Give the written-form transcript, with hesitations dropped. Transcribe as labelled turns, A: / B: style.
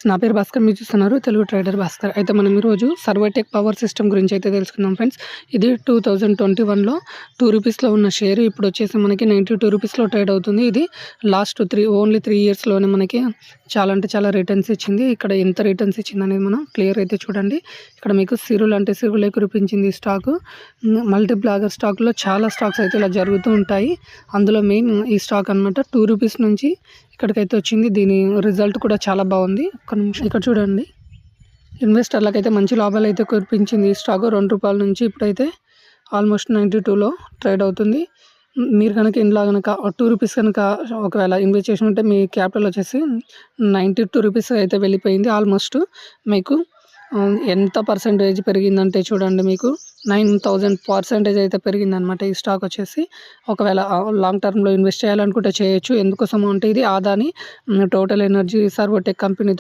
A: నా పేరు భాస్కర్. మీరు చూస్తున్నారు తెలుగు ట్రేడర్ భాస్కర్. అయితే మనం ఈరోజు సర్వోటెక్ పవర్ సిస్టమ్ గురించి అయితే తెలుసుకుందాం ఫ్రెండ్స్. ఇది 2021లో రూ. 2లో ఉన్న షేర్ ఇప్పుడు వచ్చేసి మనకి రూ. 92లో ట్రేడ్ అవుతుంది. ఇది లాస్ట్ ఓన్లీ 3 ఇయర్స్లోనే మనకి చాలా అంటే చాలా రిటర్న్స్ ఇచ్చింది. ఇక్కడ ఎంత రిటర్న్స్ ఇచ్చింది అనేది మనం క్లియర్ అయితే చూడండి. ఇక్కడ మీకు సిరులు అంటే సిరులే కురిపించింది ఈ స్టాకు. మల్టీ బ్లాగర్ స్టాక్లో చాలా స్టాక్స్ అయితే ఇలా జరుగుతూ ఉంటాయి. అందులో మెయిన్ ఈ స్టాక్ అనమాట. రూ. 2 నుంచి ఇక్కడికైతే వచ్చింది. దీని రిజల్ట్ కూడా చాలా బాగుంది. ఒక్క నిమిషం ఇక్కడ చూడండి. ఇన్వెస్టర్లకైతే మంచి లాభాలు అయితే కురిపించింది ఈ స్టాక్. రూ. 2 నుంచి ఇప్పుడైతే ఆల్మోస్ట్ 92లో ట్రేడ్ అవుతుంది. మీరు కనుక ఇందులో కనుక రూ. 2 కనుక ఒకవేళ ఇన్వెస్ట్ చేసి ఉంటే మీ క్యాపిటల్ వచ్చేసి రూ. 92 అయితే వెళ్ళిపోయింది. ఆల్మోస్ట్ మీకు ఎంత పర్సెంటేజ్ పెరిగిందంటే చూడండి, మీకు 9000% అయితే పెరిగిందనమాట ఈ స్టాక్ వచ్చేసి. ఒకవేళ లాంగ్ టర్మ్లో ఇన్వెస్ట్ చేయాలనుకుంటే చేయొచ్చు. ఎందుకోసం అంటే ఇది ఆదాని టోటల్ ఎనర్జీ సర్వోటెక్ కంపెనీతో